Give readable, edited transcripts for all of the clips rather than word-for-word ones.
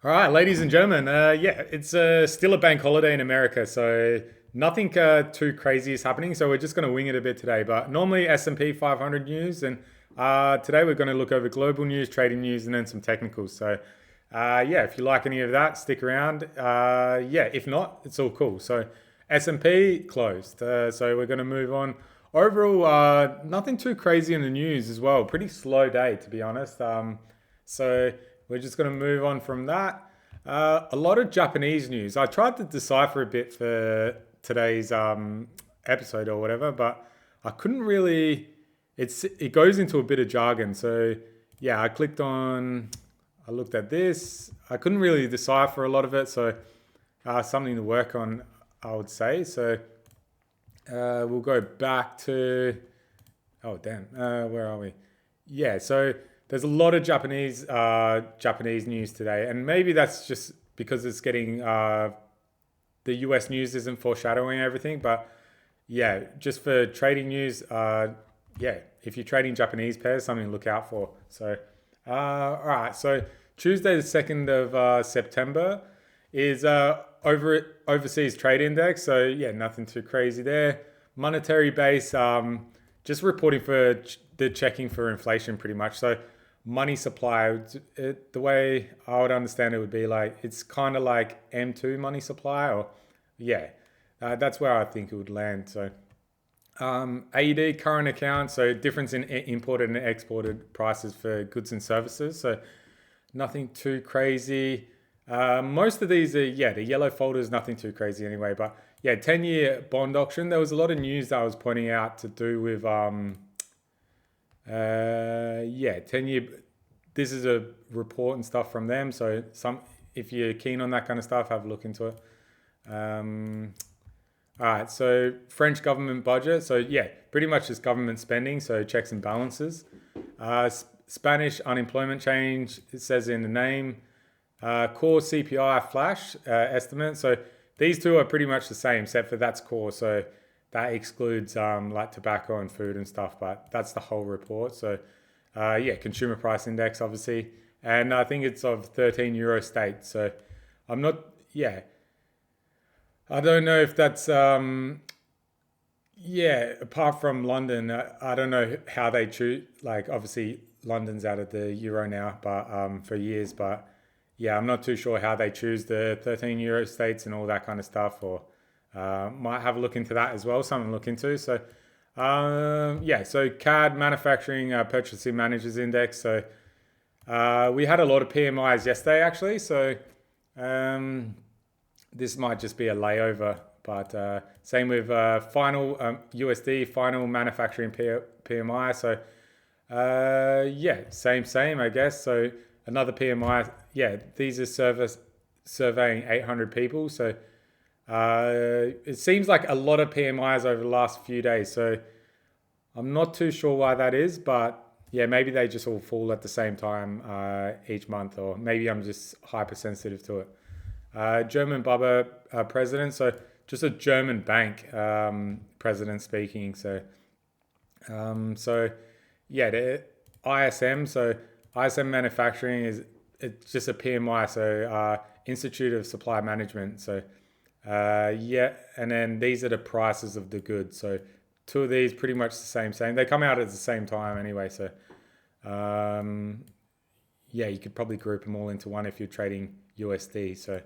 All right, ladies and gentlemen. Yeah, it's still a bank holiday in America, so nothing too crazy is happening. So we're just going to wing it a bit today. But normally S&P 500 news, and today we're going to look over global news, trading news, and then some technicals. So yeah, if you like any of that, stick around. Yeah, if not, it's all cool. So S&P closed. So we're going to move on. Overall, nothing too crazy in the news as well. Pretty slow day, to be honest. So we're just going to move on from that. A lot of Japanese news. I tried to decipher a bit for today's episode or whatever, but I couldn't really. It goes into a bit of jargon. So yeah, I looked at this. I couldn't really decipher a lot of it. So something to work on, I would say. So we'll go back to. Oh damn, where are we? Yeah, so there's a lot of Japanese news today, and maybe that's just because it's getting the US news isn't foreshadowing everything, but yeah, just for trading news, yeah, if you're trading Japanese pairs, something to look out for. So, all right, so Tuesday the 2nd of September is overseas trade index. So yeah, nothing too crazy there. Monetary base, just reporting for the checking for inflation pretty much. So money supply, the way I would understand it would be like, it's kind of like M2 money supply, or yeah, that's where I think it would land. So AED current account, so difference in imported and exported prices for goods and services. So nothing too crazy. Most of these are, yeah, the yellow folder is nothing too crazy anyway. But yeah, 10-year bond auction. There was a lot of news that I was pointing out to do with, yeah, 10-year. This is a report and stuff from them. So if you're keen on that kind of stuff, have a look into it. All right, so French government budget. So yeah, pretty much just government spending. So checks and balances. Spanish unemployment change. It says in the name. Core CPI flash estimate. So these two are pretty much the same, except for that's core. So that excludes like tobacco and food and stuff, but that's the whole report. So yeah, consumer price index, obviously. And I think it's of 13 Euro states. So I'm not, yeah. I don't know if that's, yeah, apart from London, I don't know how they choose. Like, obviously, London's out of the Euro now, but for years, but yeah, I'm not too sure how they choose the 13 Euro states and all that kind of stuff, or might have a look into that as well, something to look into. So, yeah, so CAD Manufacturing Purchasing Managers Index. So, we had a lot of PMIs yesterday, actually. So, this might just be a layover, but same with final USD, final manufacturing PMI. So, yeah, same, I guess. So, another PMI, yeah, these are surveying 800 people. So it seems like a lot of PMIs over the last few days. So I'm not too sure why that is, but yeah, maybe they just all fall at the same time each month, or maybe I'm just hypersensitive to it. German Bubba president, so just a German bank president speaking. So, so yeah, the ISM, so ISM manufacturing it's just a PMI, so Institute of Supply Management. So yeah, and then these are the prices of the goods. So two of these pretty much the same. They come out at the same time anyway. So yeah, you could probably group them all into one if you're trading USD. So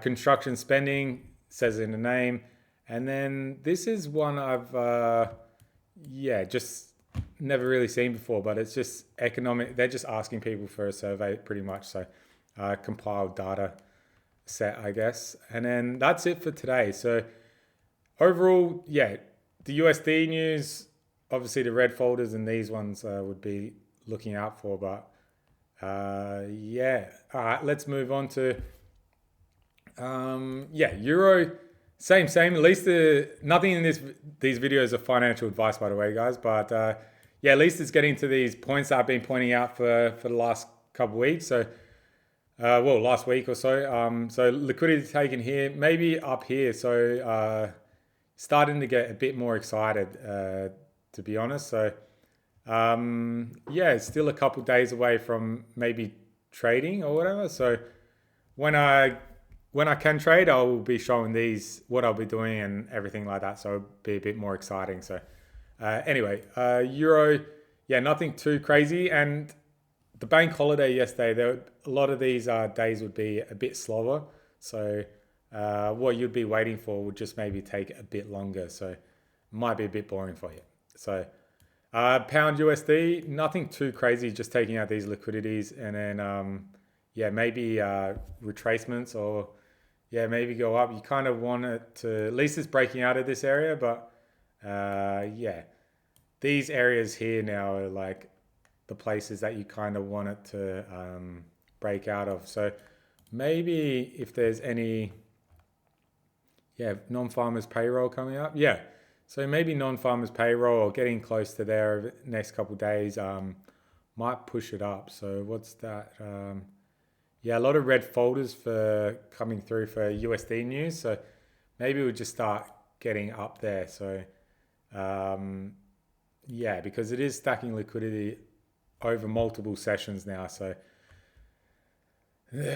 construction spending says in the name, and then this is one I've yeah, just never really seen before, but it's just economic. They're just asking people for a survey pretty much. So compiled data set, I guess. And then that's it for today. So overall, yeah, the USD news, obviously the red folders and these ones would be looking out for. But yeah, all right, let's move on to, yeah, Euro. Same. At least nothing in these videos are financial advice, by the way, guys. But yeah, at least it's getting to these points that I've been pointing out for the last couple of weeks. So, well, last week or so. So liquidity taken here, maybe up here. So starting to get a bit more excited, to be honest. So yeah, it's still a couple of days away from maybe trading or whatever. So when I can trade, I'll be showing these what I'll be doing and everything like that. So it'll be a bit more exciting. So anyway, Euro, yeah, nothing too crazy. And the bank holiday yesterday, a lot of these days would be a bit slower. So what you'd be waiting for would just maybe take a bit longer. So might be a bit boring for you. So pound USD, nothing too crazy, just taking out these liquidities and then yeah, maybe retracements or yeah, maybe go up. You kind of want it to, at least it's breaking out of this area, but yeah, these areas here now are like the places that you kind of want it to break out of. So maybe if there's any, yeah, non-farmers payroll coming up, yeah. So maybe non-farmers payroll or getting close to there over the next couple of days might push it up. So what's that? Yeah, a lot of red folders for coming through for USD news. So maybe we'll just start getting up there. So yeah, because it is stacking liquidity over multiple sessions now. So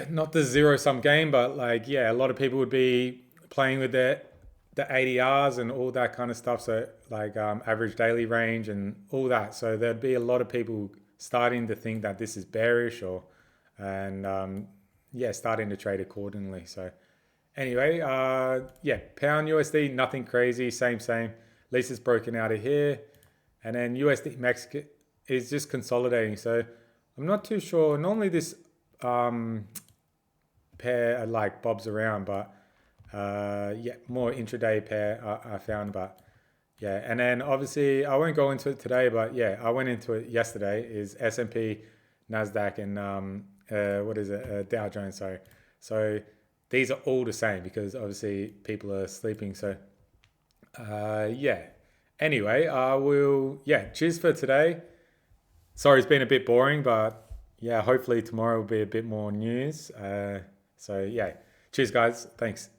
not the zero sum game, but like yeah, a lot of people would be playing with the ADRs and all that kind of stuff. So like average daily range and all that. So there'd be a lot of people starting to think that this is bearish or and yeah, starting to trade accordingly. So anyway, yeah, pound USD, nothing crazy, same. At least it's broken out of here, and then USD Mexican is just consolidating. So I'm not too sure. Normally this pair like bobs around, but yeah, more intraday pair I found, but yeah, and then obviously I won't go into it today, but yeah, I went into it yesterday. Is S&P, Nasdaq, and what is it? Dow Jones. Sorry. So these are all the same because obviously people are sleeping. So yeah. Anyway, I will. Yeah. Cheers for today. Sorry, it's been a bit boring, but yeah, hopefully tomorrow will be a bit more news. So yeah. Cheers, guys. Thanks.